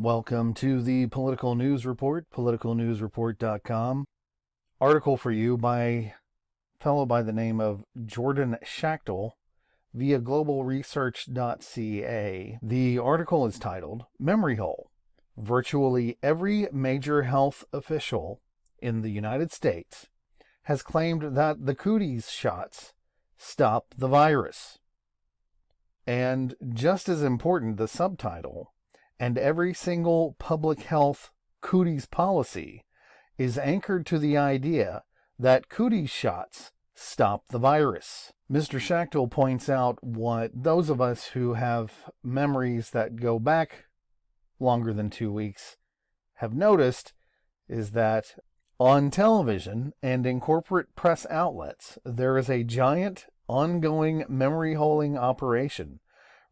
Welcome to the Political News Report, politicalnewsreport.com. Article for you by a fellow by the name of Jordan Schachtel via globalresearch.ca. The article is titled, Memory Hole. Virtually every major health official in the United States has claimed that the Cooties shots stop the virus. And just as important, the subtitle, and every single public health Cooties policy is anchored to the idea that Cooties shots stop the virus. Mr. Schachtel points out what those of us who have memories that go back longer than 2 weeks have noticed is that on television and in corporate press outlets, there is a giant ongoing memory holing operation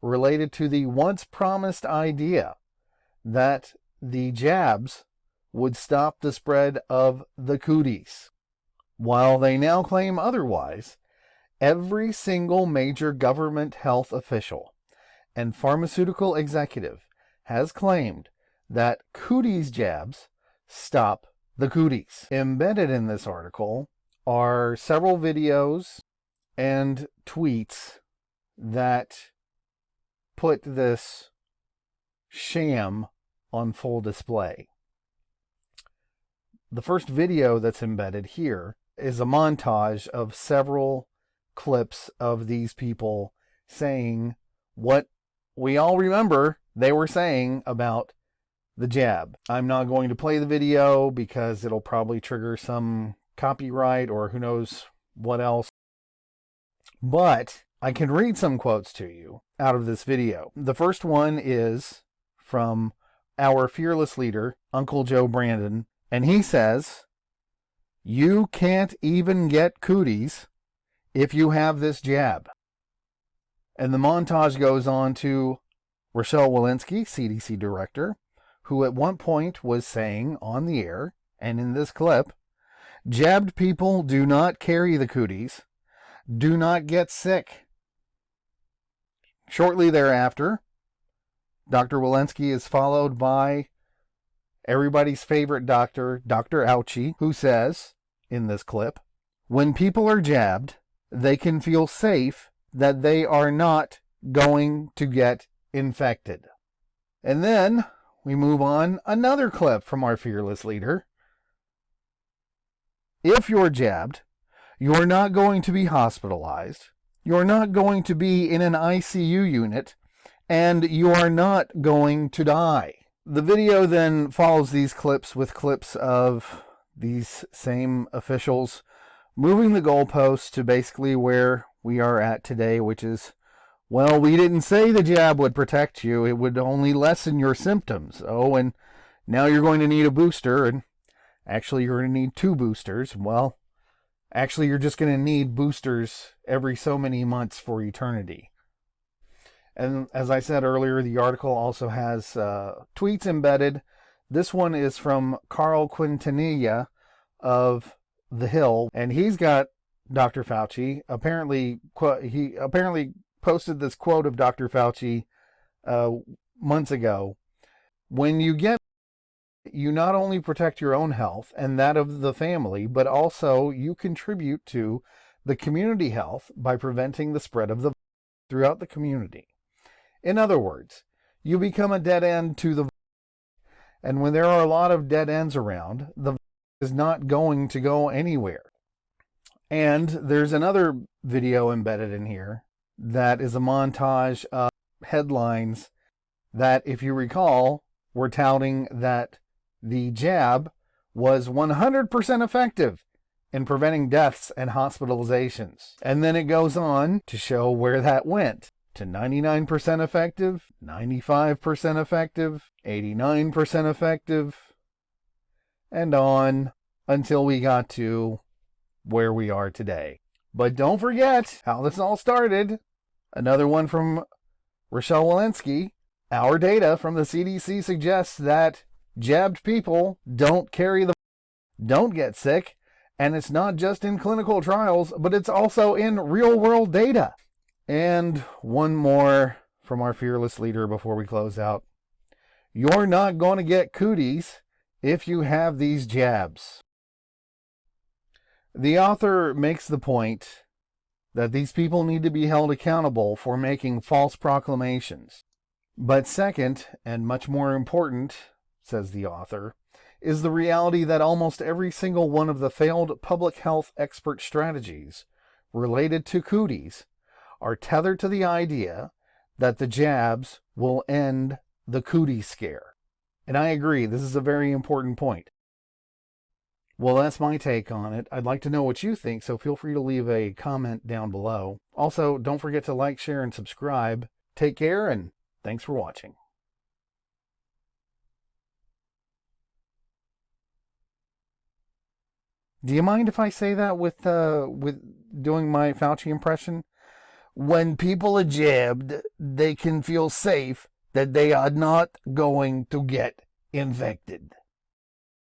related to the once promised idea that the jabs would stop the spread of the Cooties. While they now claim otherwise, every single major government health official and pharmaceutical executive has claimed that Cooties jabs stop the Cooties. Embedded in this article are several videos and tweets that put this sham on full display. The first video that's embedded here is a montage of several clips of these people saying what we all remember they were saying about the jab. I'm not going to play the video because it'll probably trigger some copyright or who knows what else. But I can read some quotes to you out of this video. The first one is from our fearless leader, Uncle Joe Brandon, and he says, "You can't even get Cooties if you have this jab." And the montage goes on to Rochelle Walensky, CDC director, who at one point was saying on the air, and in this clip, "Jabbed people do not carry the Cooties, do not get sick." Shortly thereafter, Dr. Walensky is followed by everybody's favorite doctor, Dr. Ouchie, who says, in this clip, "When people are jabbed, they can feel safe that they are not going to get infected." And then we move on, another clip from our fearless leader. "If you're jabbed, you're not going to be hospitalized, you're not going to be in an ICU unit, and you are not going to die." The video then follows these clips with clips of these same officials moving the goalposts to basically where we are at today, which is, well, we didn't say the jab would protect you. It would only lessen your symptoms. Oh, and now you're going to need a booster, and actually you're going to need 2 boosters. Well, actually you're just going to need boosters every so many months for eternity. And as I said earlier, the article also has tweets embedded. This one is from Carl Quintanilla of The Hill, and he's got Dr. Fauci. He apparently posted this quote of Dr. Fauci months ago. "When you get, you not only protect your own health and that of the family, but also you contribute to the community health by preventing the spread of the virus throughout the community. In other words, you become a dead end to the virus. And when there are a lot of dead ends around, the virus is not going to go anywhere." And there's another video embedded in here that is a montage of headlines that, if you recall, were touting that the jab was 100% effective in preventing deaths and hospitalizations. And then it goes on to show where that went to 99% effective, 95% effective, 89% effective, and on until we got to where we are today. But don't forget how this all started. Another one from Rochelle Walensky. "Our data from the CDC suggests that jabbed people don't carry the, don't get sick, and it's not just in clinical trials, but it's also in real-world data." And one more from our fearless leader before we close out. You're not going to get cooties if you have these jabs. The author makes the point that these people need to be held accountable for making false proclamations. But second, and much more important, says the author, is the reality that almost every single one of the failed public health expert strategies related to cooties are tethered to the idea that the jabs will end the cootie scare. And I agree, this is a very important point. Well, that's my take on it. I'd like to know what you think, so feel free to leave a comment down below. Also, don't forget to like, share, and subscribe. Take care, and thanks for watching. Do you mind if I say that with doing my Fauci impression? When people are jabbed, they can feel safe that they are not going to get infected.